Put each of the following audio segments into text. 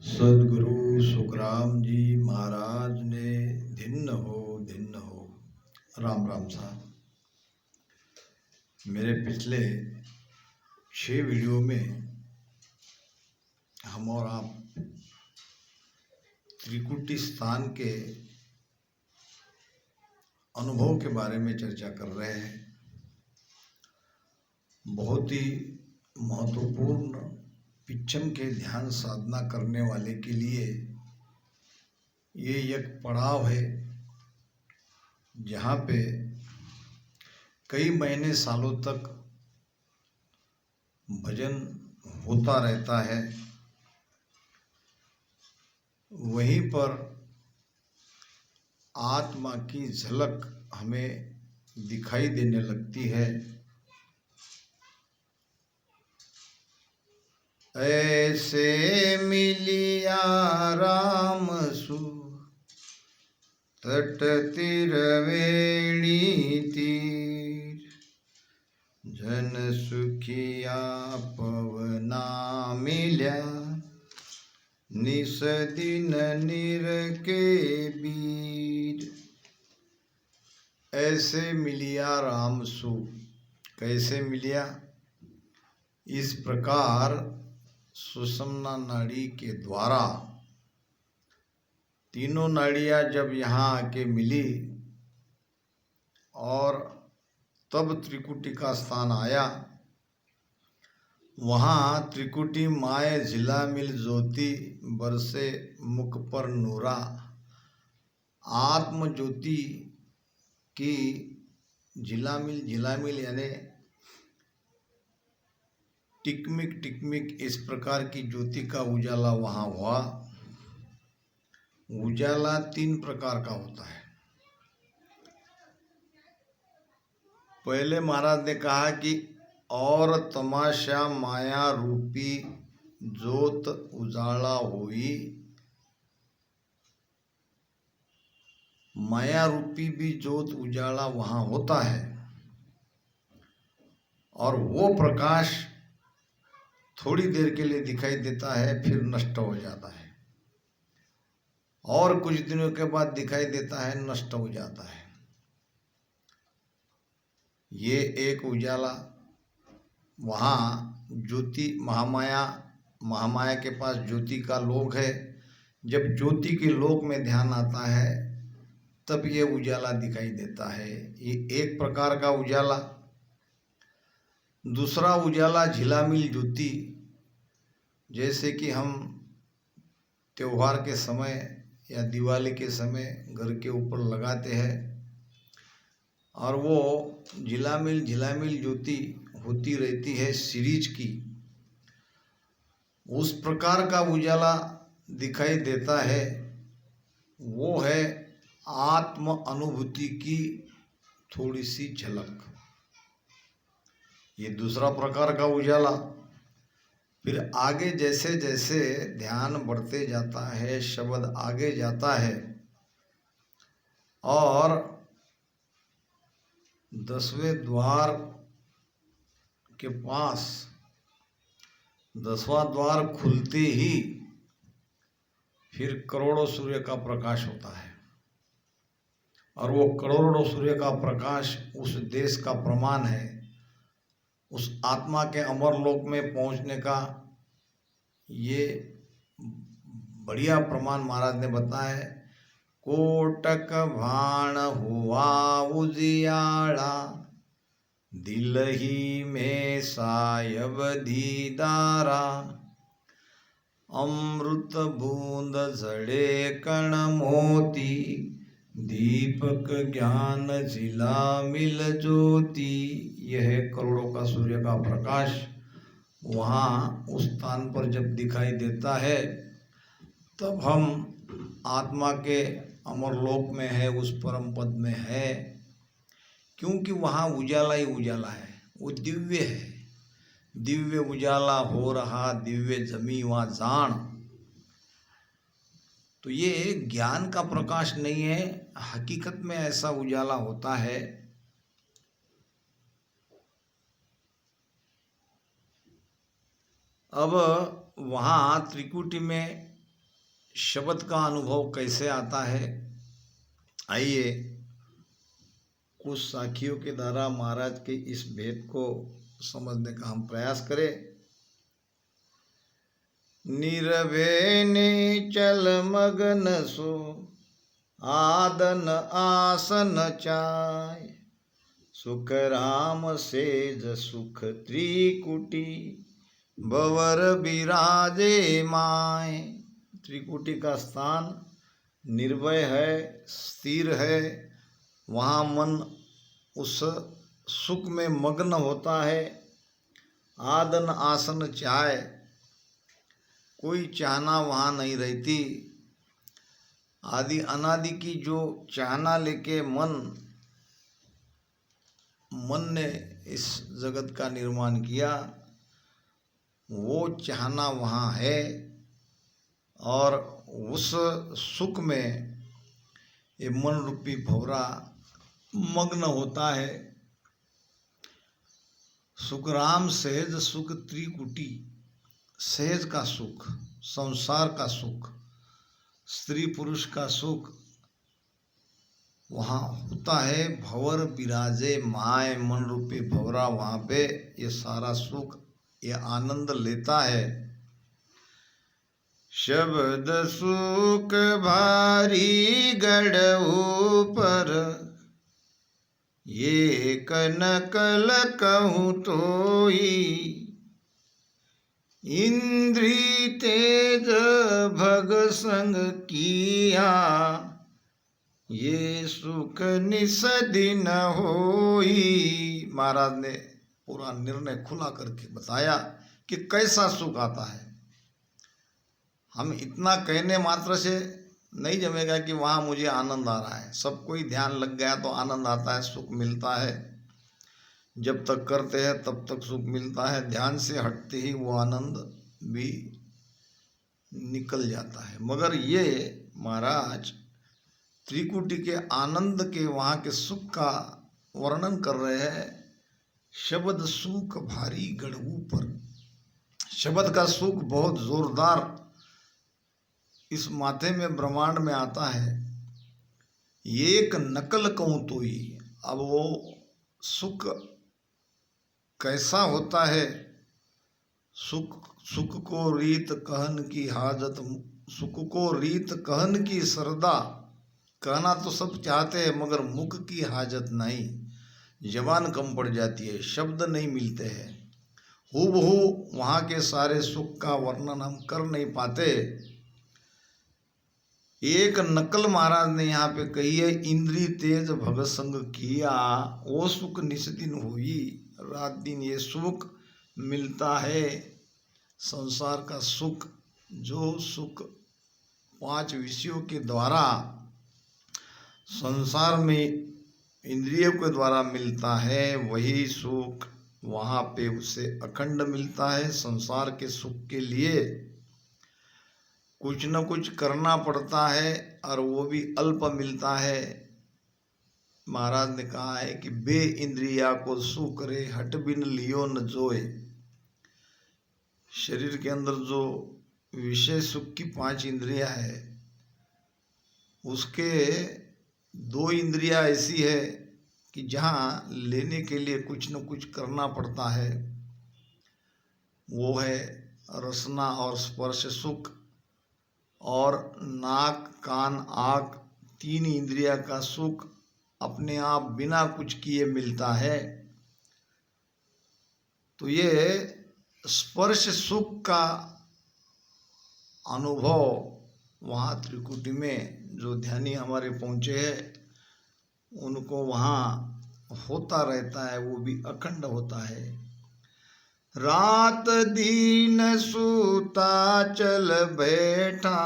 सदगुरु सुखराम जी महाराज ने धिन्न हो। राम राम साहब। मेरे पिछले 6 वीडियो में हम और आप त्रिकुटी स्थान के अनुभव के बारे में चर्चा कर रहे हैं। बहुत ही महत्वपूर्ण पिच्छम के ध्यान साधना करने वाले के लिए ये एक पड़ाव है जहाँ पे कई महीने सालों तक भजन होता रहता है। वहीं पर आत्मा की झलक हमें दिखाई देने लगती है। ऐसे मिलिया राम सु तट तिरवेणी तीर, जन सुखिया पवना मिल्या निस दिन निर के बीर। ऐसे मिलिया राम सु, कैसे मिलिया? इस प्रकार सुषुम्ना नाड़ी के द्वारा तीनों नाड़ियाँ जब यहाँ आके मिली और तब त्रिकुटी का स्थान आया। वहाँ त्रिकुटी माए झिलामिल ज्योति बरसे मुख पर नूरा। आत्म ज्योति की झिलामिल यानी टिकमिक इस प्रकार की ज्योति का उजाला वहाँ हुआ। उजाला 3 प्रकार का होता है। पहले महाराज ने कहा कि और तमाशा माया रूपी ज्योत उजाला हुई। माया रूपी भी ज्योत उजाला वहाँ होता है और वो प्रकाश थोड़ी देर के लिए दिखाई देता है, फिर नष्ट हो जाता है और कुछ दिनों के बाद दिखाई देता है, नष्ट हो जाता है। ये एक उजाला वहाँ ज्योति महामाया के पास ज्योति का लोक है। जब ज्योति के लोक में ध्यान आता है तब ये उजाला दिखाई देता है। ये एक प्रकार का उजाला। दूसरा उजाला झिलामिल ज्योति, जैसे कि हम त्योहार के समय या दिवाली के समय घर के ऊपर लगाते हैं और वो झिलामिल ज्योति होती रहती है सीरीज की। उस प्रकार का उजाला दिखाई देता है। वो है आत्म अनुभूति की थोड़ी सी झलक। ये दूसरा प्रकार का उजाला। फिर आगे जैसे जैसे ध्यान बढ़ते जाता है, शब्द आगे जाता है और 10वें द्वार के पास 10वां द्वार खुलते ही फिर करोड़ों सूर्य का प्रकाश होता है और वो करोड़ों सूर्य का प्रकाश उस देश का प्रमाण है। उस आत्मा के अमर लोक में पहुंचने का ये बढ़िया प्रमाण महाराज ने बताया है। कोटक भाण हुआ उजियाला, दिल ही में सायब दीदारा। अमृत बूंद झड़े कण मोती, दीपक ज्ञान झिलामिल ज्योति। यह करोड़ों का सूर्य का प्रकाश वहाँ उस स्थान पर जब दिखाई देता है तब हम आत्मा के अमरलोक में है, उस परम पद में है। क्योंकि वहाँ उजाला ही उजाला है, वो दिव्य है। दिव्य उजाला हो रहा, दिव्य जमी वहाँ जान। तो ये ज्ञान का प्रकाश नहीं है, हकीकत में ऐसा उजाला होता है। अब वहाँ त्रिकुटी में शब्द का अनुभव कैसे आता है, आइए कुछ साखियों के द्वारा महाराज के इस भेद को समझने का हम प्रयास करें। निरभय निचल मगन सो आदन आसन चाय, सुख राम सेज सुख त्रिकुटी भवर बिराजे माय। त्रिकुटी का स्थान निर्भय है, स्थिर है, वहाँ मन उस सुख में मग्न होता है। आदन आसन चाहे, कोई चाहना वहाँ नहीं रहती। आदि अनादि की जो चाहना लेके मन ने इस जगत का निर्माण किया, वो चाहना वहाँ है और उस सुख में ये मन रूपी भंवरा मग्न होता है। सुख राम सहज सुख त्रिकुटी, सहज का सुख, संसार का सुख, स्त्री पुरुष का सुख वहाँ होता है। भंवर बिराजे माय, मन रूपी भंवरा वहाँ पे ये सारा सुख, ये आनंद लेता है। शब्द सुख भारी गढ़ ऊपर, ये कनकल कहूँ तोई, इंद्री तेज भग संग किया, ये सुख निस दिन होई। महाराज ने पूरा निर्णय खुला करके बताया कि कैसा सुख आता है। हम इतना कहने मात्र से नहीं जमेगा कि वहाँ मुझे आनंद आ रहा है। सब कोई ध्यान लग गया तो आनंद आता है, सुख मिलता है। जब तक करते हैं तब तक सुख मिलता है, ध्यान से हटते ही वो आनंद भी निकल जाता है। मगर ये महाराज त्रिकुटी के आनंद के, वहाँ के सुख का वर्णन कर रहे हैं। शब्द सुख भारी गढ़ ऊपर, शब्द का सुख बहुत जोरदार इस माथे में ब्रह्मांड में आता है। एक नकल कहूँ तो ही, अब वो सुख कैसा होता है। सुख को रीत कहन की हाजत, सुख को रीत कहन की सरदा। कहना तो सब चाहते हैं मगर मुख की हाजत नहीं, जबान कम पड़ जाती है, शब्द नहीं मिलते हैं। हूबहू वहाँ के सारे सुख का वर्णन हम कर नहीं पाते। एक नकल महाराज ने यहाँ पे कही है, इंद्री तेज भग संग किया, वो सुख निस्दिन हुई। रात दिन ये सुख मिलता है, संसार का सुख, जो सुख 5 विषयों के द्वारा संसार में इंद्रियों के द्वारा मिलता है, वही सुख वहाँ पे उसे अखंड मिलता है। संसार के सुख के लिए कुछ न कुछ करना पड़ता है और वो भी अल्प मिलता है। महाराज ने कहा है कि बे इंद्रिया को सू करे, हट बिन लियो न जोए। शरीर के अंदर जो विषय सुख की 5 इंद्रियां है, उसके 2 इंद्रियां ऐसी है कि जहाँ लेने के लिए कुछ न कुछ करना पड़ता है। वो है रसना और स्पर्श सुख, और नाक कान आँख 3 इंद्रिया का सुख अपने आप बिना कुछ किए मिलता है। तो ये स्पर्श सुख का अनुभव वहाँ त्रिकुटी में जो ध्यानी हमारे पहुँचे हैं, उनको वहाँ होता रहता है, वो भी अखंड होता है। रात दिन सूता चल बैठा,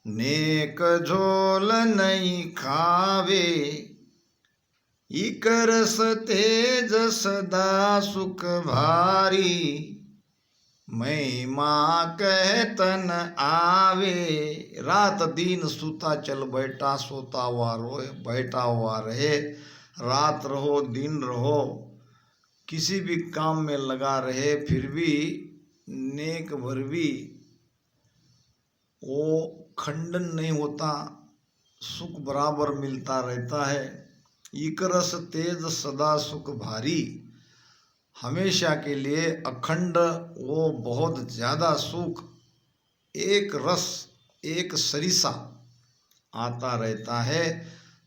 नेक झोल नहीं खावे, इकरस तेज सदा सुख भारी, महिमा कहतन आवे। रात दिन सूता चल बैठा, सोता हुआ रोए, बैठा हुआ रहे, रात रहो दिन रहो, किसी भी काम में लगा रहे, फिर भी नेक भर भी वो खंडन नहीं होता, सुख बराबर मिलता रहता है। एक रस तेज सदा सुख भारी, हमेशा के लिए अखंड वो बहुत ज़्यादा सुख एक रस एक सरिसा आता रहता है।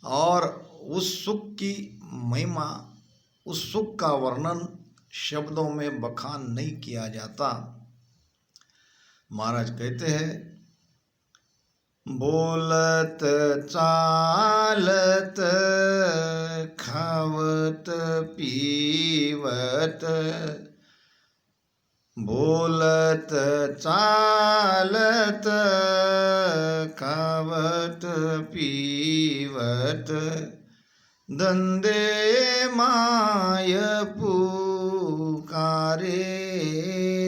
और उस सुख की महिमा, उस सुख का वर्णन शब्दों में बखान नहीं किया जाता। महाराज कहते हैं, बोलत चालत खावत पीवत, बोलत चालत खावत पीवत, धंधे माय पुकारे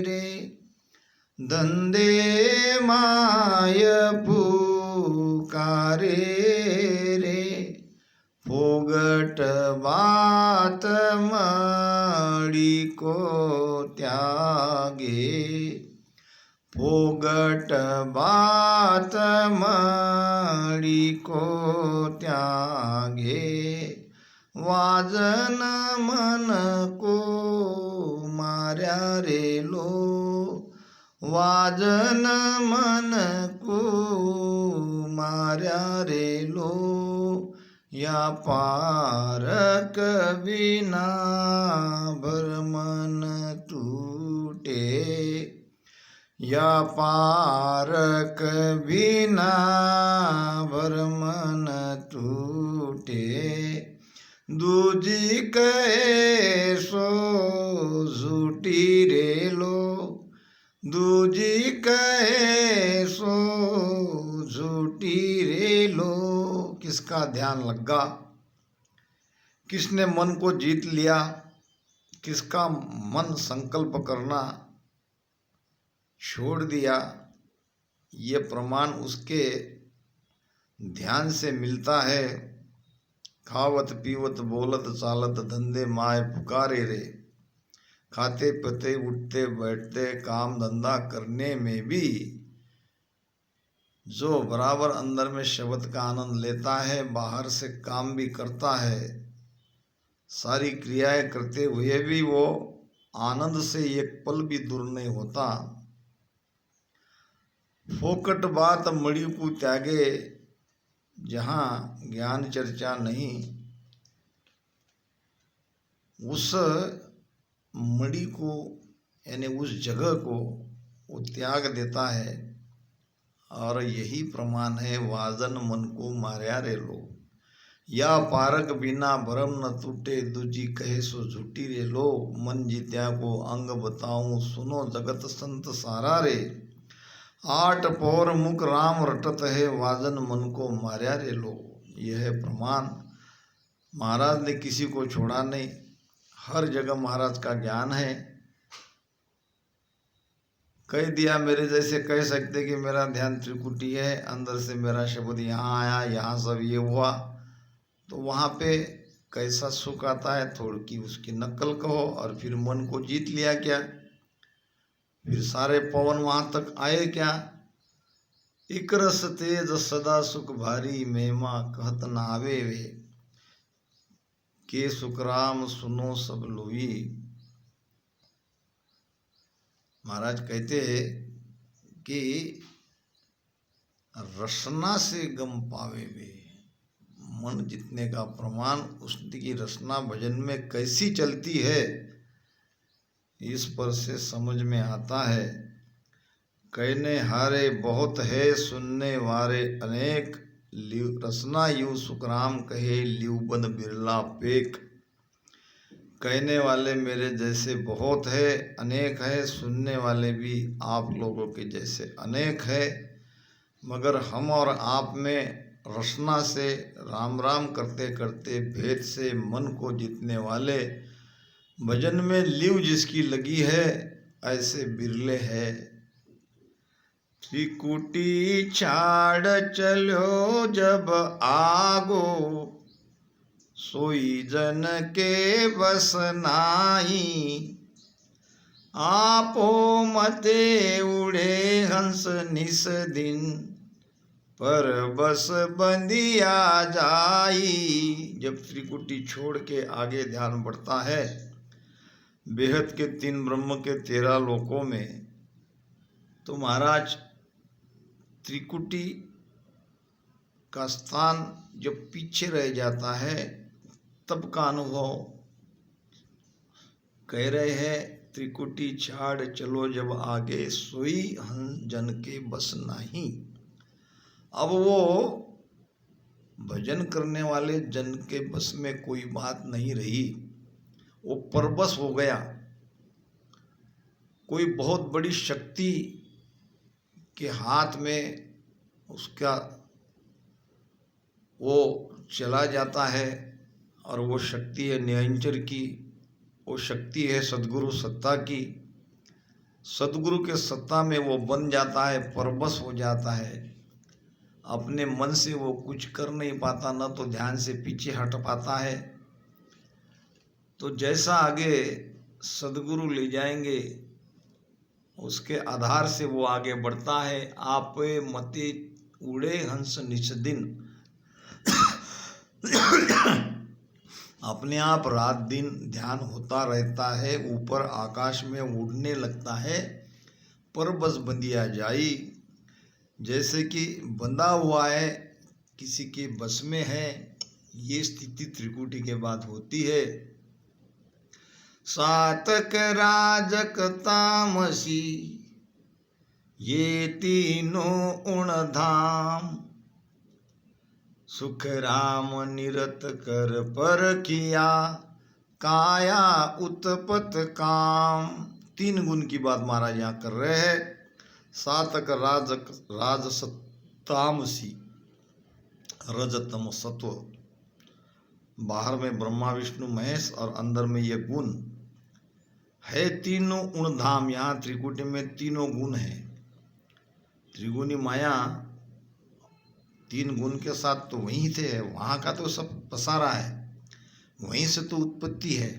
रे, धंधे माय पुकारे रे, फोगट बात मड़ी को त्यागे, फोगट बात मड़ी को त्यागे, वाजन मन को मार्या रे लो, वाजन मन को मार्या रे लो, या पारक बिना भरमन टूटे, या पारक बिना भरमन टूटे, दूजी कहे सो झूठी रे लो, दूजी कहे सो झूठी रे लो। किसका ध्यान लगा, किसने मन को जीत लिया, किसका मन संकल्प करना छोड़ दिया, ये प्रमाण उसके ध्यान से मिलता है। खावत पीवत बोलत चालत, धंधे माय पुकारे रे, खाते पीते उठते बैठते काम धंधा करने में भी जो बराबर अंदर में शब्द का आनंद लेता है, बाहर से काम भी करता है, सारी क्रियाएं करते हुए भी वो आनंद से एक पल भी दूर नहीं होता। फोकट बात मणि को त्यागे, जहाँ ज्ञान चर्चा नहीं, उस मणि को यानी उस जगह को वो त्याग देता है। और यही प्रमाण है, वाजन मन को मार्या रे लो, या पारक बिना भरम न टूटे, दूजी कहे सो झूठी रे लो, मन जीत्या को अंग बताऊं, सुनो जगत संत सारा रे, आठ पौर मुख राम रटत है, वाजन मन को मार्या रे लो। यह प्रमाण, महाराज ने किसी को छोड़ा नहीं, हर जगह महाराज का ज्ञान है। कह दिया, मेरे जैसे कह सकते कि मेरा ध्यान त्रिकुटी है, अंदर से मेरा शब्द यहाँ आया, यहाँ सब ये हुआ, तो वहाँ पे कैसा सुख आता है, थोड़ी की उसकी नकल कहो और फिर मन को जीत लिया क्या, फिर सारे पवन वहाँ तक आए क्या। एक रस तेज सदा सुख भारी, महिमा कहत न आवे वे, के सुखराम सुनो सब लोई। महाराज कहते हैं कि रसना से गम पावे वे, मन जितने का प्रमाण उसकी रसना भजन में कैसी चलती है, इस पर से समझ में आता है। कहने हारे बहुत है, सुनने वारे अनेक, रसना यू सुखराम कहे, लिवबंद बिरला पेक। कहने वाले मेरे जैसे बहुत है, अनेक है, सुनने वाले भी आप लोगों के जैसे अनेक है, मगर हम और आप में रसना से राम राम करते करते भेद से मन को जीतने वाले, भजन में लीव जिसकी लगी है, ऐसे बिरले है। त्रिकुटी छाड़ चलो जब आगो, सोई जन के बस नाई, आपो मते उड़े हंस निस दिन, पर बस बंदिया जाई। जब त्रिकुटी छोड़ के आगे ध्यान बढ़ता है बेहद के 3 ब्रह्म के 13 लोकों में, तो महाराज त्रिकुटी का स्थान जब पीछे रह जाता है तब का अनुभव कह रहे हैं। त्रिकुटी छाड़ चलो जब आगे, सोई हंस जन के बस नहीं। अब वो भजन करने वाले जन के बस में कोई बात नहीं रही, वो परबस हो गया। कोई बहुत बड़ी शक्ति के हाथ में उसका वो चला जाता है, और वो शक्ति है निरंजन की, वो शक्ति है सद्गुरु सत्ता की। सद्गुरु के सत्ता में वो बन जाता है, परबस हो जाता है। अपने मन से वो कुछ कर नहीं पाता, न तो ध्यान से पीछे हट पाता है। तो जैसा आगे सद्गुरु ले जाएंगे उसके आधार से वो आगे बढ़ता है। आप मते उड़े हंस निस दिन, अपने आप रात दिन ध्यान होता रहता है, ऊपर आकाश में उड़ने लगता है। पर बस बंदिया जाई, जैसे कि बंधा हुआ है, किसी के बस में है। ये स्थिति त्रिकुटी के बाद होती है। सातक राजक तामसी, ये तीनों उण धाम, सुख राम निरत कर पर किया, काया उत्पत काम। 3 गुण की बात महाराज यहाँ कर रहे हैं। सातक राजक राजसतामसी, रजतम सत्व, बाहर में ब्रह्मा विष्णु महेश और अंदर में ये गुण है। तीनों उण धाम, यहाँ त्रिकुटी में तीनों गुण है। त्रिगुणी माया 3 गुण के साथ तो वहीं थे, वहाँ का तो सब पसारा है, वहीं से तो उत्पत्ति है।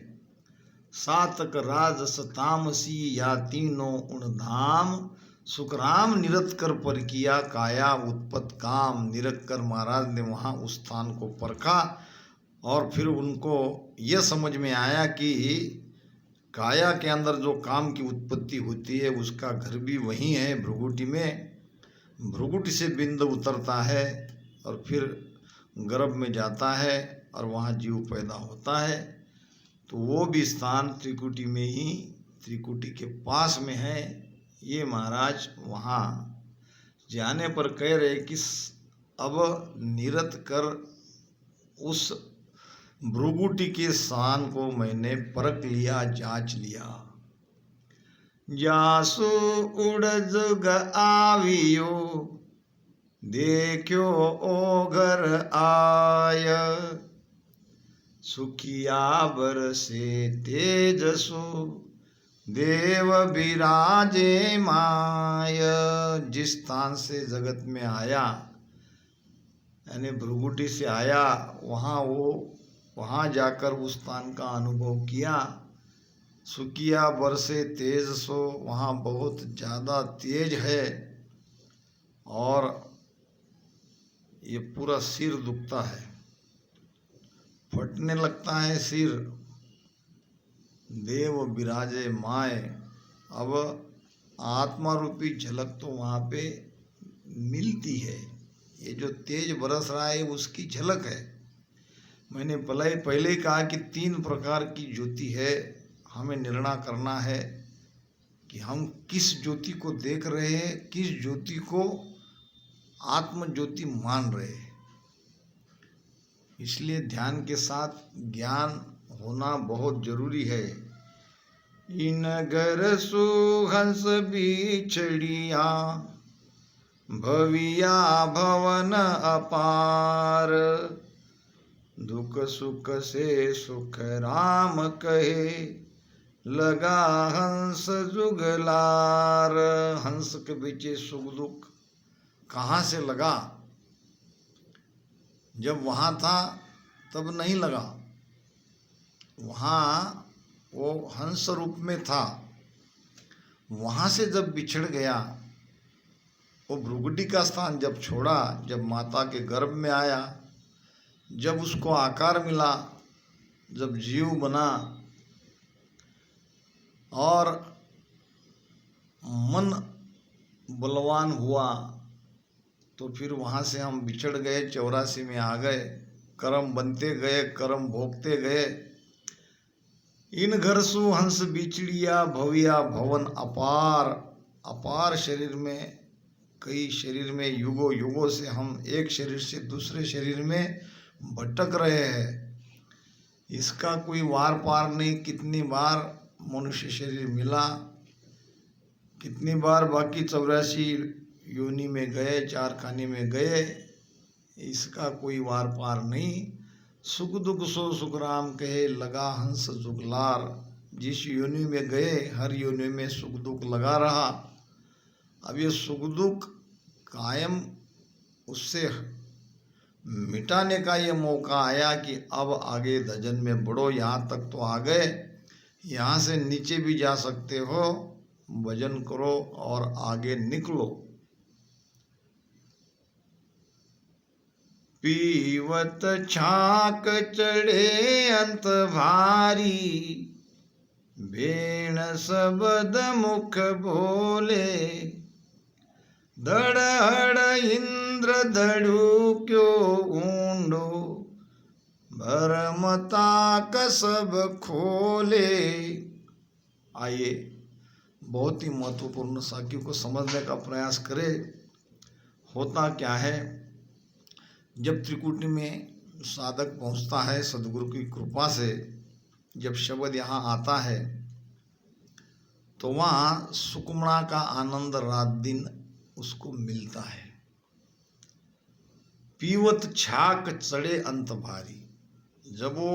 सातक राजस तामसी, या तीनों उण धाम, सुखराम निरत कर पर किया, काया उत्पत काम। निरत कर महाराज ने वहाँ उस स्थान को परखा, और फिर उनको यह समझ में आया कि काया के अंदर जो काम की उत्पत्ति होती है उसका घर भी वहीं है, भ्रुगुटी में। भ्रुगुटी से बिंद उतरता है और फिर गर्भ में जाता है और वहाँ जीव पैदा होता है। तो वो भी स्थान त्रिकुटी में ही, त्रिकुटी के पास में है। ये महाराज वहाँ जाने पर कह रहे कि अब निरत कर उस भ्रुगुटी के स्थान को मैंने परख लिया, जांच लिया। जासु उड़ जुग आवियो, देखो ओ घर आय, सुखिया बरसे तेजसो, देव विराजे माय। जिस स्थान से जगत में आया, यानी भ्रुगुटी से आया, वहाँ जाकर उस स्थान का अनुभव किया। सुकिया बरसे तेज सो, वहाँ बहुत ज़्यादा तेज है, और ये पूरा सिर दुखता है, फटने लगता है सिर। देव विराजे माय, अब आत्मा रूपी झलक तो वहाँ पे मिलती है। ये जो तेज बरस रहा है उसकी झलक है। मैंने पहले ही कहा कि 3 प्रकार की ज्योति है। हमें निर्णय करना है कि हम किस ज्योति को देख रहे हैं, किस ज्योति को आत्म ज्योति मान रहे हैं। इसलिए ध्यान के साथ ज्ञान होना बहुत जरूरी है। इन घर सुहंस बिछड़िया, भविया भवन अपार, दुख सुख से सुख राम कहे, लगा हंस जुगलार। हंस के पीछे सुख दुख कहाँ से लगा? जब वहाँ था तब नहीं लगा, वहाँ वो हंस रूप में था, वहाँ से जब बिछड़ गया, वो भ्रुकुटी का स्थान जब छोड़ा, जब माता के गर्भ में आया, जब उसको आकार मिला, जब जीव बना और मन बलवान हुआ, तो फिर वहाँ से हम बिछड़ गए, 84 में आ गए, कर्म बनते गए, कर्म भोगते गए। इन घर सु हंस बिछड़िया भविया भवन अपार। अपार शरीर में, कई शरीर में युगों युगों से हम एक शरीर से दूसरे शरीर में भटक रहे हैं। इसका कोई वार पार नहीं। कितनी बार मनुष्य शरीर मिला, कितनी बार बाकी 84 योनि में गए, 4 खाने में गए, इसका कोई वार पार नहीं। सुख दुख सो सुख राम कहे, लगा हंस जुगलार। जिस योनि में गए, हर योनि में सुख दुख लगा रहा। अब ये सुख दुख कायम उससे मिटाने का ये मौका आया कि अब आगे धजन में बढ़ो। यहाँ तक तो आ गए, यहाँ से नीचे भी जा सकते हो, भजन करो और आगे निकलो। पीवत छाक चढ़े अंत भारी, भेण सबद मुख बोले। धड़हड़ इंद्र धड़ू क्यों ऊंडो, भरमता कसब खोले। आइए बहुत ही महत्वपूर्ण साखियों को समझने का प्रयास करें। होता क्या है, जब त्रिकुटी में साधक पहुंचता है सदगुरु की कृपा से, जब शब्द यहाँ आता है तो वहाँ सुकुमणा का आनंद रात दिन उसको मिलता है। पीवत छाक चढ़े अंत भारी, जब वो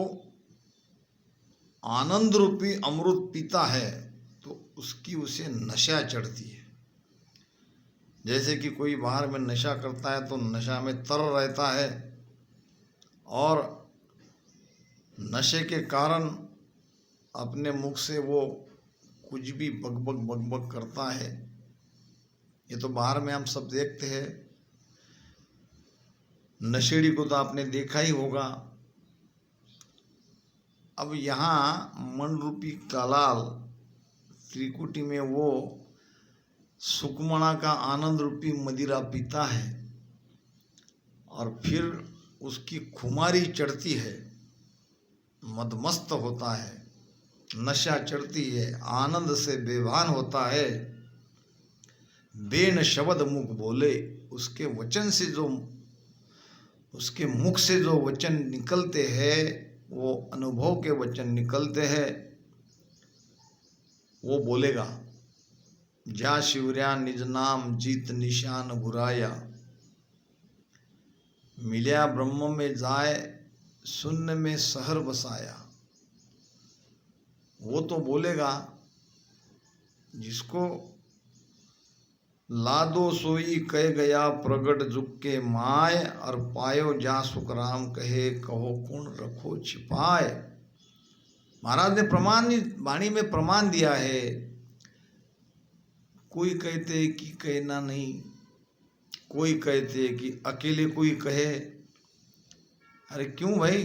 आनंद रूपी अमृत पीता है तो उसकी उसे नशा चढ़ती है। जैसे कि कोई बाहर में नशा करता है तो नशा में तर रहता है और नशे के कारण अपने मुख से वो कुछ भी बकबक बकबक करता है। ये तो बाहर में हम सब देखते हैं। नशेड़ी को तो आपने देखा ही होगा। अब यहाँ मन रूपी कालाल त्रिकुटी में वो सुकमणा का आनंद रूपी मदिरा पीता है और फिर उसकी खुमारी चढ़ती है, मदमस्त होता है, नशा चढ़ती है, आनंद से बेभान होता है। बेन शब्द मुख बोले, उसके वचन से जो, उसके मुख से जो वचन निकलते हैं, वो अनुभव के वचन निकलते हैं, वो बोलेगा। जा शिवर्या निज नाम जीत निशान बुराया, मिल्या ब्रह्म में जाए शून्य में शहर बसाया। वो तो बोलेगा जिसको लादो सोई कह गया प्रगट जुग के माय, और पायो जा सुख राम कहे कहो कुण रखो छिपाए। महाराज ने प्रमाण वाणी में प्रमाण दिया है। कोई कहते कि कहना नहीं, कोई कहते कि अकेले कोई कहे। अरे क्यों भाई,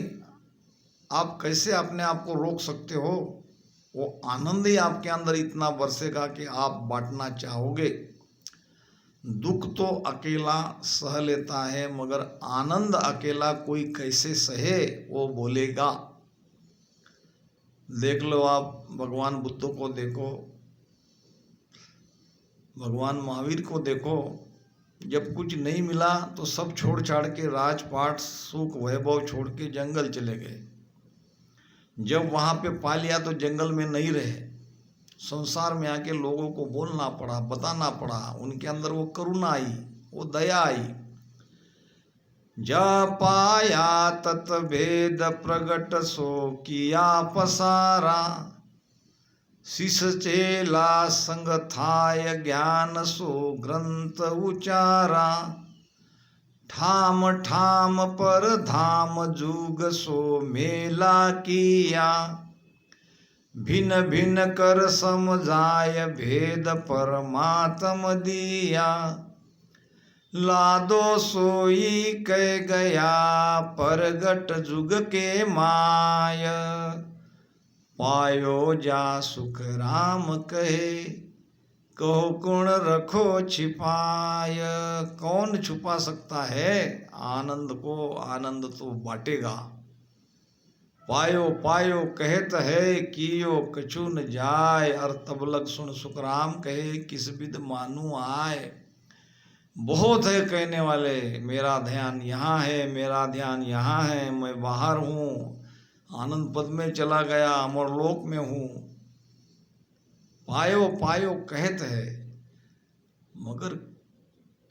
आप कैसे अपने आप को रोक सकते हो? वो आनंद ही आपके अंदर इतना बरसेगा कि आप बांटना चाहोगे। दुख तो अकेला सह लेता है, मगर आनंद अकेला कोई कैसे सहे, वो बोलेगा। देख लो आप, भगवान बुद्ध को देखो, भगवान महावीर को देखो। जब कुछ नहीं मिला तो सब छोड़ छाड़ के, राजपाट सुख वैभव छोड़ के जंगल चले गए। जब वहाँ पे पा लिया तो जंगल में नहीं रहे, संसार में आके लोगों को बोलना पड़ा, बताना पड़ा। उनके अंदर वो करुणा आई, वो दया आई। जा पाया तत भेद प्रगट सो किया पसारा, शिष चेला संग थाय ज्ञान सो ग्रंथ उचारा। ठाम ठाम पर धाम जुग सो मेला किया, भिन्न भिन्न कर समझाय भेद परमात्म दिया। लादो सोई कह गया परगट जुग के माय। पायो जा सुख राम कहे कहो गुण रखो छिपाय। कौन छुपा सकता है आनंद को, आनंद तो बांटेगा। पायो पायो कहत है कियो कछु न जाय। और तब लग सुन सुख राम कहे किस विद मानू आय। बहुत है कहने वाले, मेरा ध्यान यहाँ है, मेरा ध्यान यहाँ है, मैं बाहर हूँ, आनंद पद में चला गया, अमरलोक में हूँ। पायो पायो कहत है मगर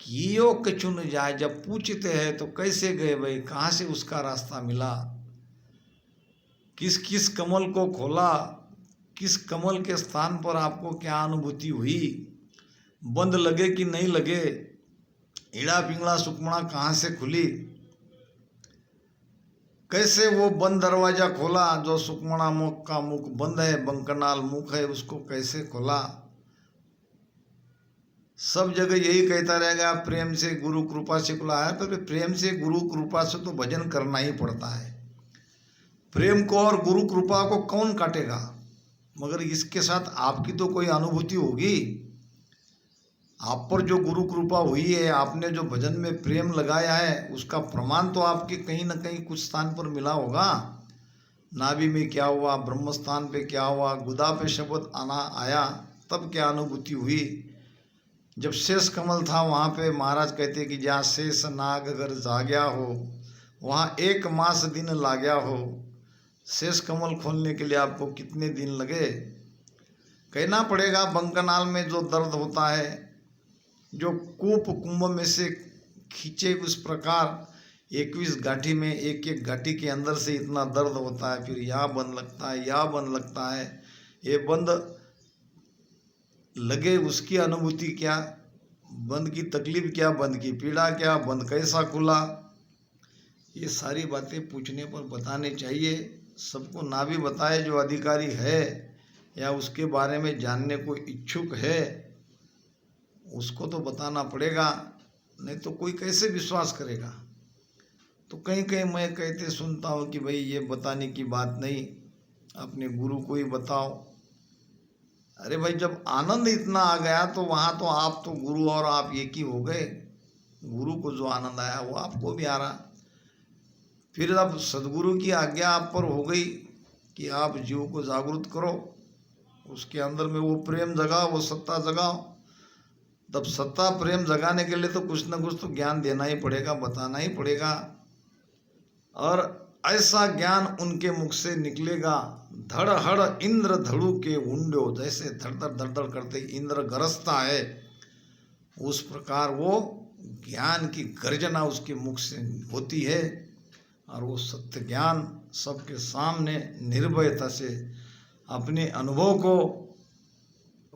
कियो कछु न जाए। जब पूछते हैं तो कैसे गए भाई, कहाँ से उसका रास्ता मिला, किस किस कमल को खोला, किस कमल के स्थान पर आपको क्या अनुभूति हुई, बंद लगे कि नहीं लगे, ईड़ा पिंगला सुकमणा कहाँ से खुली, कैसे वो बंद दरवाजा खोला, जो सुकमणा मुख का मुख बंद है, बंकनाल मुख है, उसको कैसे खोला। सब जगह यही कहता रहेगा प्रेम से गुरु कृपा से खुला है। तो प्रेम से गुरु कृपा से तो भजन करना ही पड़ता है। प्रेम को और गुरु कृपा को कौन काटेगा, मगर इसके साथ आपकी तो कोई अनुभूति होगी। आप पर जो गुरु कृपा हुई है, आपने जो भजन में प्रेम लगाया है, उसका प्रमाण तो आपके कहीं ना कहीं कुछ स्थान पर मिला होगा। नाभि में क्या हुआ, ब्रह्म स्थान पे क्या हुआ, गुदा पे शब्द आया, तब क्या अनुभूति हुई। जब शेष कमल था वहाँ पे महाराज कहते कि जहाँ शेष नाग अगर जाग्या हो, वहाँ 1 मास दिन लाग्या हो। शेष कमल खोलने के लिए आपको कितने दिन लगे, कहना पड़ेगा। बंकनाल में जो दर्द होता है, जो कूप कुंभ में से खींचे उस प्रकार 21 गाठी में एक एक गाठी के अंदर से इतना दर्द होता है। फिर यहाँ बंद लगता है, यहाँ बंद लगता है, ये बंद लगे उसकी अनुभूति क्या, बंद की तकलीफ क्या, बंद की पीड़ा क्या, बंद कैसा खुला, ये सारी बातें पूछने पर बताने चाहिए। सबको ना भी बताए, जो अधिकारी है या उसके बारे में जानने को इच्छुक है उसको तो बताना पड़ेगा, नहीं तो कोई कैसे विश्वास करेगा। तो कहीं कहीं मैं कहते सुनता हूँ कि भाई ये बताने की बात नहीं, अपने गुरु को ही बताओ। अरे भाई, जब आनंद इतना आ गया तो वहाँ तो आप तो गुरु और आप एक ही हो गए। गुरु को जो आनंद आया वो आपको भी आ रहा। फिर अब सदगुरु की आज्ञा आप पर हो गई कि आप जीव को जागरूक करो, उसके अंदर में वो प्रेम जगाओ, वो सत्ता जगाओ। तब सत्ता प्रेम जगाने के लिए तो कुछ न कुछ तो ज्ञान देना ही पड़ेगा, बताना ही पड़ेगा। और ऐसा ज्ञान उनके मुख से निकलेगा, धड़ हड़ इंद्र धड़ू के उंडो, जैसे धड़ धड़ करते इंद्र गरजता है, उस प्रकार वो ज्ञान की गर्जना उसके मुख से होती है। और वो सत्य ज्ञान सबके सामने निर्भयता से अपने अनुभव को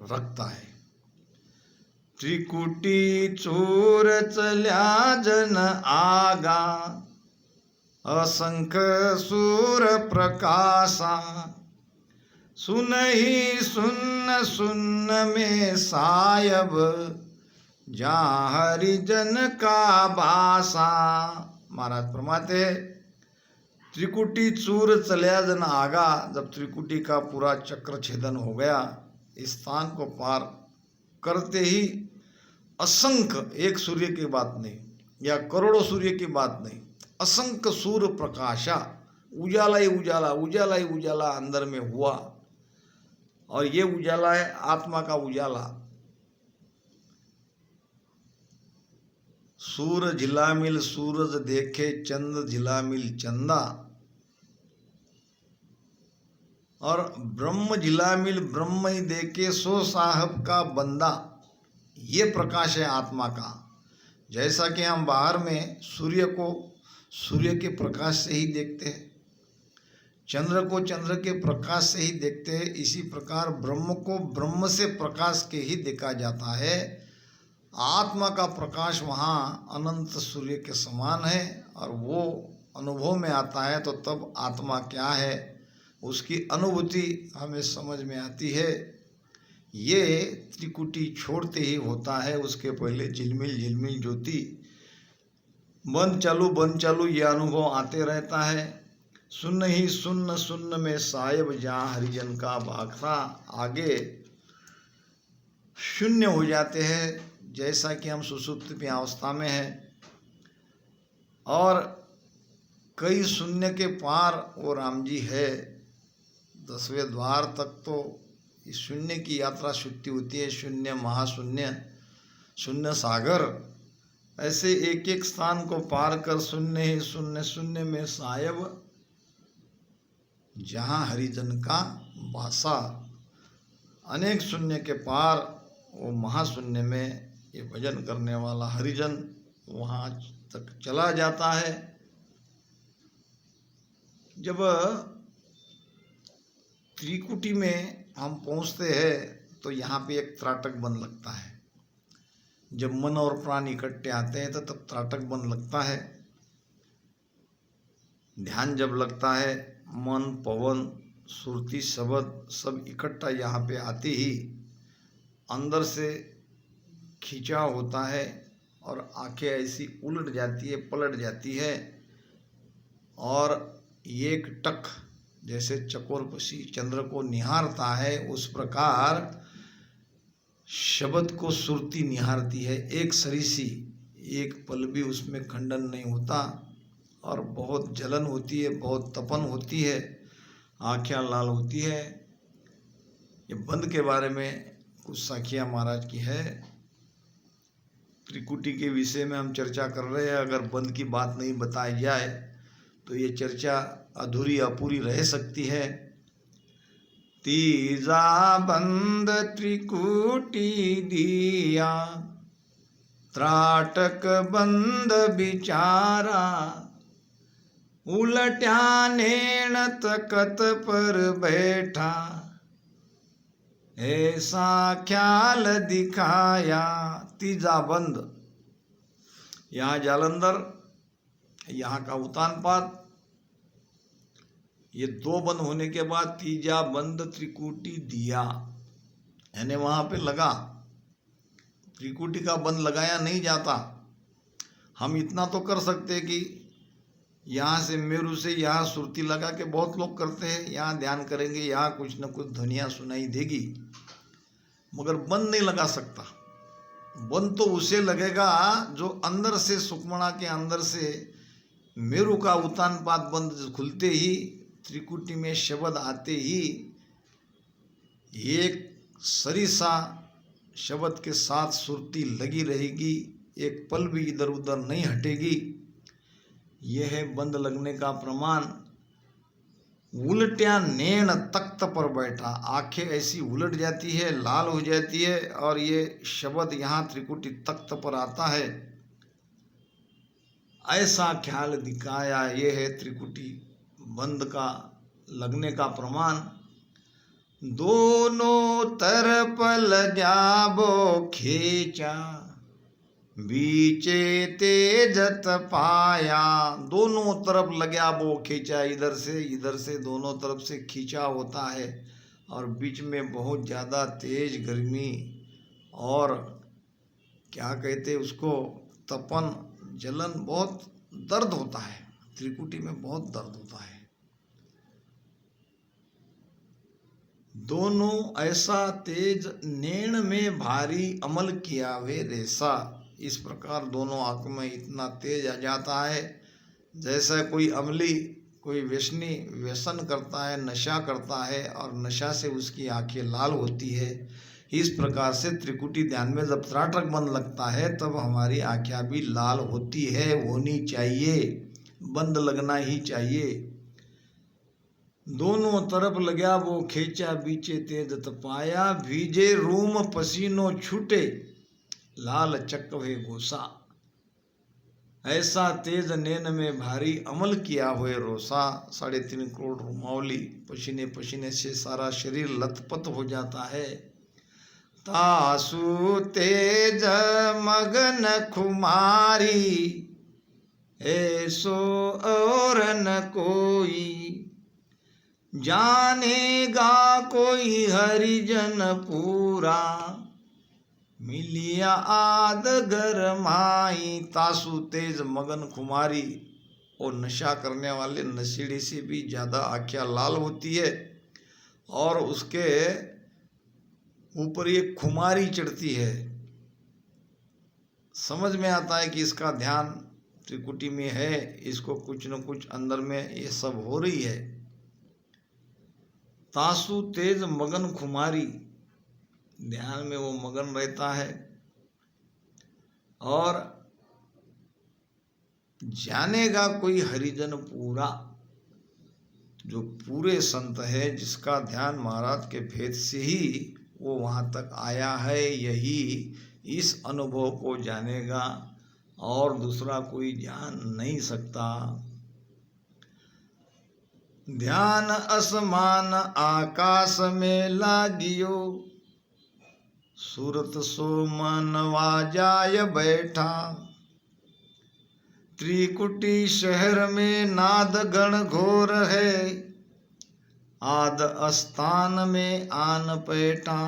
रखता है। त्रिकुटी चूर चल्या जन आगा, असंख सूर प्रकाशा, सुनहि सुन्न सुन्न में सायब, जहाँ हरिजन का बासा। महाराज फरमाते हैं त्रिकुटी चूर चल्या जन आगा, जब त्रिकुटी का पूरा चक्र छेदन हो गया, इस स्थान को पार करते ही असंख्य, एक सूर्य की बात नहीं या करोड़ों सूर्य की बात नहीं, असंख्य सूर्य प्रकाशा, उजाला ही उजाला, उजाला ही उजाला अंदर में हुआ। और ये उजाला है आत्मा का उजाला। सूर झिलामिल सूरज देखे, चंद झिलामिल चंदा, और ब्रह्म झिलामिल ब्रह्म ही देखे, सो साहब का बंदा। ये प्रकाश है आत्मा का। जैसा कि हम बाहर में सूर्य को सूर्य के प्रकाश से ही देखते हैं, चंद्र को चंद्र के प्रकाश से ही देखते हैं, इसी प्रकार ब्रह्म को ब्रह्म से प्रकाश के ही देखा जाता है। आत्मा का प्रकाश वहाँ अनंत सूर्य के समान है, और वो अनुभव में आता है तो तब आत्मा क्या है, उसकी अनुभूति हमें समझ में आती है। ये त्रिकुटी छोड़ते ही होता है, उसके पहले झिलमिल झिलमिल ज्योति बंद चालू ये अनुभव आते रहता है। सुन्न ही सुन्न सुन्न में साहिब जहाँ हरिजन का भाग था, आगे शून्य हो जाते हैं, जैसा कि हम सुषुप्ति अवस्था में हैं। और कई शून्य के पार वो राम जी है। 10वें द्वार तक तो इस शून्य की यात्रा शुद्धि होती है। शून्य, महाशून्य, शून्य सागर, ऐसे एक एक स्थान को पार कर शून्य ही शून्य शून्य में साहिब जहाँ हरिजन का वासा, अनेक शून्य के पार वो महाशून्य में ये भजन करने वाला हरिजन वहाँ तक चला जाता है। जब त्रिकुटी में हम पहुँचते हैं तो यहाँ पे एक त्राटक वन लगता है। जब मन और प्राण इकट्ठे आते हैं तो तब त्राटक वन लगता है। ध्यान जब लगता है, मन, पवन, सुरती, शब्द सब इकट्ठा यहाँ पे आते ही अंदर से खिंचाव होता है और आंखें ऐसी उलट जाती है, पलट जाती है। और एक टक जैसे चकोर पक्षी चंद्र को निहारता है, उस प्रकार शब्द को सुरती निहारती है। एक सरीसी, एक पल भी उसमें खंडन नहीं होता और बहुत जलन होती है, बहुत तपन होती है, आँखें लाल होती है। ये बंद के बारे में कुछ साखियाँ महाराज की है। त्रिकुटी के विषय में हम चर्चा कर रहे हैं। अगर बंद की बात नहीं बताई जाए तो ये चर्चा अधूरी अपूरी रह सकती है। तीजा बंद त्रिकुटी दिया, त्राटक बंद बिचारा, उलट्या नेण तकत पर बैठा, ऐसा ख्याल दिखाया। तीजा बंद, यहाँ जालंधर, यहाँ का उतानपाद, ये दो बंद होने के बाद तीजा बंद त्रिकुटी दिया, यानी वहाँ पे लगा। त्रिकुटी का बंद लगाया नहीं जाता। हम इतना तो कर सकते कि यहाँ से मेरू से यहाँ सुरती लगा के बहुत लोग करते हैं, यहाँ ध्यान करेंगे, यहाँ कुछ न कुछ ध्वनियाँ सुनाई देगी, मगर बंद नहीं लगा सकता। बंद तो उसे लगेगा जो अंदर से, सुखमणा के अंदर से मेरू का उतानपाद बंद खुलते ही, त्रिकुटी में शब्द आते ही एक सरिसा शब्द के साथ सुरती लगी रहेगी, एक पल भी इधर उधर नहीं हटेगी। यह है बंद लगने का प्रमाण। उलट्या नैन तख्त पर बैठा, आंखें ऐसी उलट जाती है, लाल हो जाती है और ये शब्द यहाँ त्रिकुटी तख्त पर आता है। ऐसा ख्याल दिखाया, ये है त्रिकुटी बंद का लगने का प्रमाण। दोनों तरफ लजाबो खींचा, बीचे तेजत पाया। दोनों तरफ लग्या वो खींचा, इधर से दोनों तरफ से खींचा होता है और बीच में बहुत ज़्यादा तेज गर्मी और क्या कहते उसको, तपन, जलन, बहुत दर्द होता है। त्रिकुटी में बहुत दर्द होता है। दोनों ऐसा तेज नैन में भारी अमल किया वे रेसा। इस प्रकार दोनों आँख में इतना तेज आ जाता है जैसा कोई अमली, कोई व्यसन करता है, नशा करता है और नशा से उसकी आंखें लाल होती है। इस प्रकार से त्रिकुटी ध्यान में जब त्राटक बंद लगता है तब हमारी आंखें भी लाल होती है, होनी चाहिए, बंद लगना ही चाहिए। दोनों तरफ लग्या वो खींचा, बीचे तेज तपाया, भीजे रूम पसीनो छूटे, लाल चक्वे गोसा। ऐसा तेज नैन में भारी अमल किया हुए रोसा। 3.5 करोड़ रुमावली, पसीने पसीने से सारा शरीर लथपथ हो जाता है। तासु तेज मगन खुमारी, ऐसो और न कोई, जानेगा कोई हरिजन पूरा, मिलिया आद घर माई। तासु तेज मगन खुमारी, और नशा करने वाले नशेड़ी से भी ज़्यादा आँखें लाल होती है और उसके ऊपर एक खुमारी चढ़ती है। समझ में आता है कि इसका ध्यान त्रिकुटी में है, इसको कुछ न कुछ अंदर में ये सब हो रही है। तासु तेज मगन खुमारी, ध्यान में वो मगन रहता है। और जानेगा कोई हरिजन पूरा, जो पूरे संत है, जिसका ध्यान महाराज के भेद से ही वो वहाँ तक आया है, यही इस अनुभव को जानेगा और दूसरा कोई जान नहीं सकता। ध्यान असमान आकाश में लागियो, सूरत सो मनवा जाय बैठा। त्रिकुटी शहर में नाद गण घोर है, आद स्थान में आन पैठा।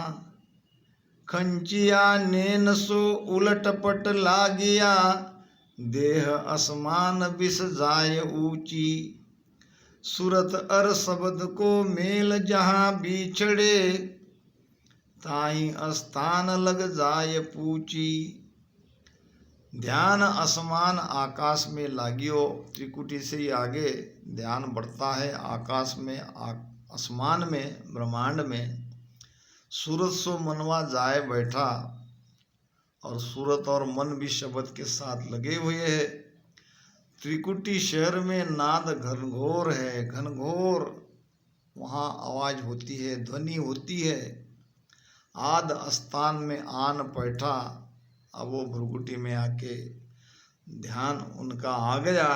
खंचिया नैन सो उलट पट लागिया, देह असमान बिस जाय ऊंची। सूरत अर शब्द को मेल जहाँ बिछड़े, ताई स्थान लग जाय पूची। ध्यान असमान आकाश में लागियो, त्रिकुटी से ही आगे ध्यान बढ़ता है आकाश में, आसमान में, ब्रह्मांड में। सूरत सो मनवा जाए बैठा, और सूरत और मन भी शब्द के साथ लगे हुए हैं। त्रिकुटी शहर में नाद घनघोर है, घनघोर वहाँ आवाज होती है, ध्वनि होती है। आद स्थान में आन बैठा, अब वो भ्रुकुटी में आके ध्यान उनका आ गया।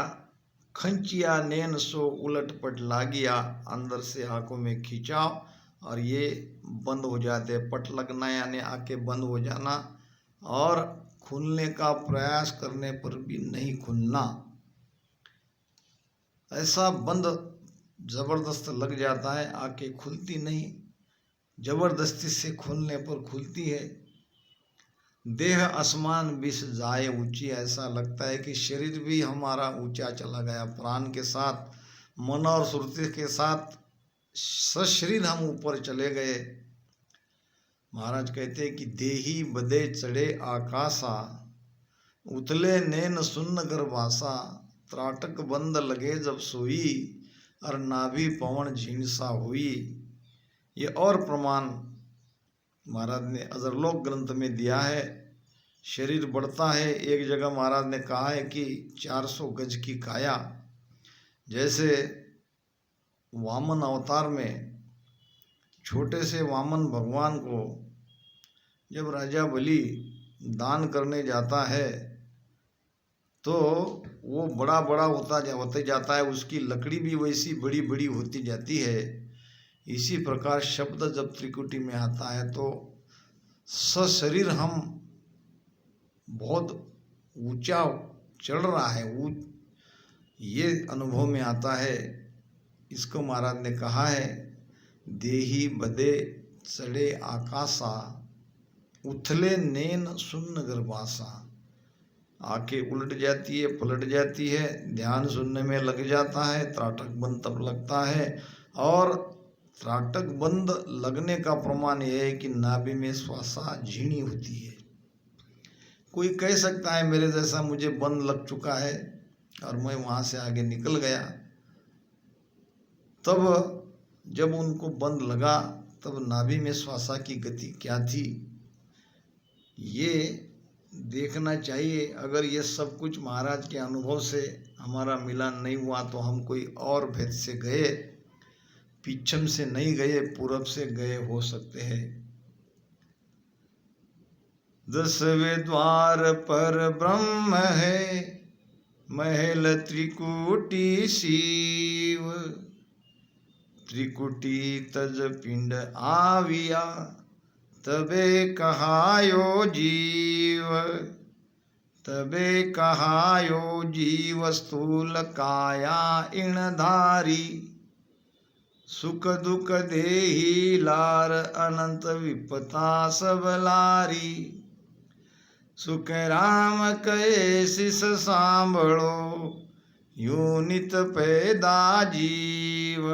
खंचिया नैन सो उलट पट लागिया, अंदर से आंखों में खिंचाव और ये बंद हो जाते, पट लगना यानी आंखें बंद हो जाना, और खुलने का प्रयास करने पर भी नहीं खुलना। ऐसा बंद जबरदस्त लग जाता है, आंखें खुलती नहीं, जबरदस्ती से खोलने पर खुलती है। देह आसमान बिस जाए ऊंची, ऐसा लगता है कि शरीर भी हमारा ऊंचा चला गया, प्राण के साथ, मन और सुरति के साथ सशरीर हम ऊपर चले गए। महाराज कहते हैं कि देही बदे चढ़े आकाशा, उतले नैन सुन्न गर्भासा। त्राटक बंद लगे जब सोई, और नाभि पवन झीणसा हुई। ये और प्रमाण महाराज ने अजरलोक ग्रंथ में दिया है। शरीर बढ़ता है, एक जगह महाराज ने कहा है कि 400 गज की काया, जैसे वामन अवतार में छोटे से वामन भगवान को जब राजा बलि दान करने जाता है तो वो बड़ा बड़ा होते जाता है, उसकी लकड़ी भी वैसी बड़ी बड़ी होती जाती है। इसी प्रकार शब्द जब त्रिकुटी में आता है तो सशरीर हम बहुत ऊंचा चढ़ रहा है, ये अनुभव में आता है। इसको महाराज ने कहा है, देही बदे चढ़े आकाशा, उथले नैन सुन्न गर्भासा। आंखें उलट जाती है, पलट जाती है, ध्यान सुनने में लग जाता है, त्राटक बंद तब लगता है। और त्राटक बंद लगने का प्रमाण यह है कि नाभि में श्वासा झीणी होती है। कोई कह सकता है मेरे जैसा मुझे बंद लग चुका है और मैं वहाँ से आगे निकल गया, तब जब उनको बंद लगा तब नाभि में श्वासा की गति क्या थी, ये देखना चाहिए। अगर ये सब कुछ महाराज के अनुभव से हमारा मिलान नहीं हुआ तो हम कोई और भेद से गए, पश्चिम से नहीं गए, पूरब से गए हो सकते हैं। 10वें द्वार पर ब्रह्म है, महल त्रिकुटी शिव। त्रिकुटी तज पिंड आविया, तबे कहायो जीव। तबे कहायो जीव स्थूल काया इणधारी। सुख दुख देही लार अनंत विपता सब लारी। सुख राम कहे शिष सांभळो यूं नित पैदा जीव।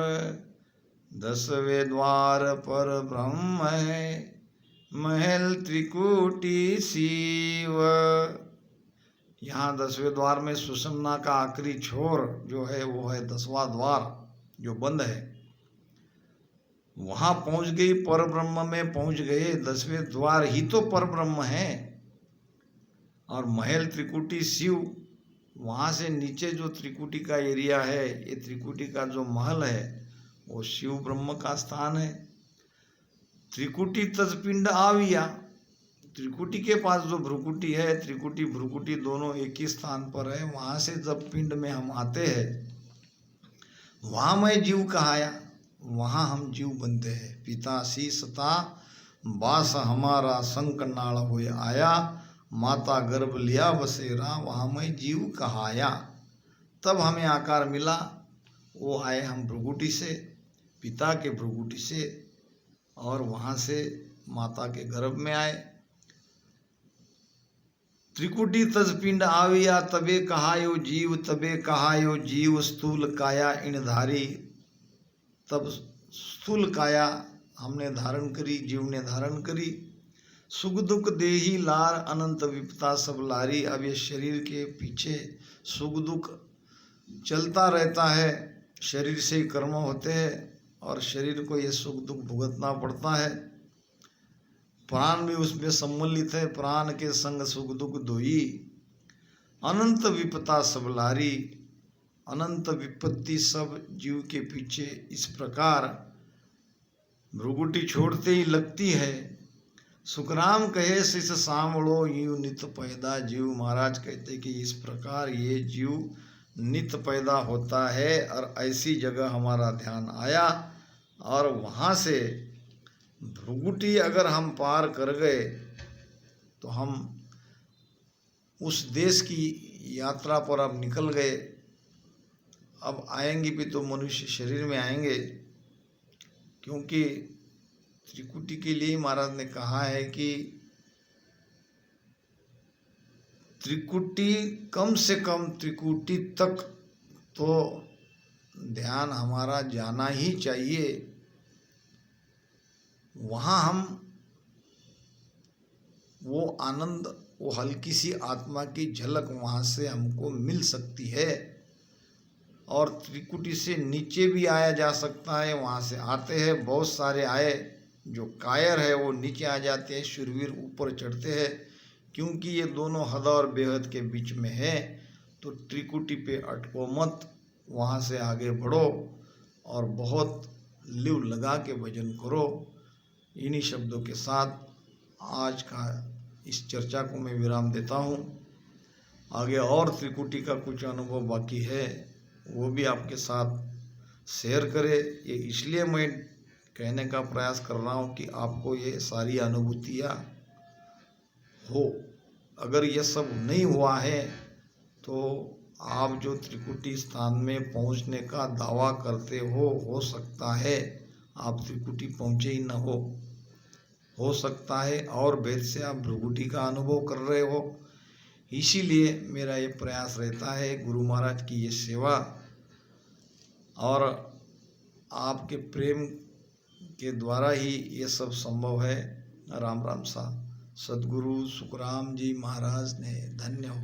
10वें द्वार पर ब्रह्म है महल त्रिकुटी शिव। यहाँ 10वें द्वार में सुषुम्ना का आखिरी छोर जो है वो है 10वां द्वार जो बंद है। वहां पहुंच गई, पर ब्रह्म में पहुंच गए। 10वें द्वार ही तो पर ब्रह्म है। और महल त्रिकुटी शिव, वहां से नीचे जो त्रिकुटी का एरिया है, ये त्रिकुटी का जो महल है वो शिव ब्रह्म का स्थान है। त्रिकुटी तजपिंड आविया, त्रिकुटी के पास जो भ्रुकुटी है, त्रिकुटी भ्रुकुटी दोनों एक ही स्थान पर है। वहां से जब पिंड में हम आते हैं, वहां मैं जीव कहाया, वहां हम जीव बनते हैं। पिता शीसता बास हमारा संकनाल होय आया। माता गर्भ लिया बसेरा, वहां मैं जीव कहाया। तब हमें आकार मिला। वो आए हम भ्रुकुटी से, पिता के भ्रुकुटी से, और वहां से माता के गर्भ में आए। त्रिकुटी तजपिंड आविया तबे कहायो जीव, तबे कहायो जीव स्थूल काया इन धारी। तब स्थूल काया हमने धारण करी, जीव ने धारण करी। सुख दुख देही लार अनंत विपता सब लारी। अब ये शरीर के पीछे सुख दुख चलता रहता है। शरीर से ही कर्म होते हैं और शरीर को ये सुख दुख भुगतना पड़ता है। प्राण भी उसमें सम्मिलित है। प्राण के संग सुख दुख दोई। अनंत विपता सब लारी। अनंत विपत्ति सब जीव के पीछे इस प्रकार भ्रुकुटी छोड़ते ही लगती है। सुखराम कहे शिष सांभळो यूं नित पैदा जीव। महाराज कहते कि इस प्रकार ये जीव नित पैदा होता है। और ऐसी जगह हमारा ध्यान आया और वहाँ से भ्रुकुटी अगर हम पार कर गए तो हम उस देश की यात्रा पर अब निकल गए। अब आएंगे भी तो मनुष्य शरीर में आएंगे, क्योंकि त्रिकुटी के लिए महाराज ने कहा है कि त्रिकुटी कम से कम त्रिकुटी तक तो ध्यान हमारा जाना ही चाहिए। वहाँ हम वो आनंद, वो हल्की सी आत्मा की झलक वहाँ से हमको मिल सकती है। और त्रिकुटी से नीचे भी आया जा सकता है। वहाँ से आते हैं, बहुत सारे आए। जो कायर है वो नीचे आ जाते हैं, शूरवीर ऊपर चढ़ते हैं। क्योंकि ये दोनों हद और बेहद के बीच में है। तो त्रिकुटी पे अटको मत, वहाँ से आगे बढ़ो और बहुत लिव लगा के भजन करो। इन्हीं शब्दों के साथ आज का इस चर्चा को मैं विराम देता हूँ। आगे और त्रिकुटी का कुछ अनुभव बाकी है, वो भी आपके साथ शेयर करें। ये इसलिए मैं कहने का प्रयास कर रहा हूँ कि आपको ये सारी अनुभूतियाँ हो। अगर ये सब नहीं हुआ है तो आप जो त्रिकुटी स्थान में पहुँचने का दावा करते हो सकता है आप त्रिकुटी पहुँचे ही न हो सकता है और भेद से आप भ्रुकुटी का अनुभव कर रहे हो। इसीलिए मेरा ये प्रयास रहता है गुरु महाराज की ये सेवा और आपके प्रेम के द्वारा ही ये सब संभव है। राम राम सा। सद्गुरु सुखराम जी महाराज ने धन्य हो।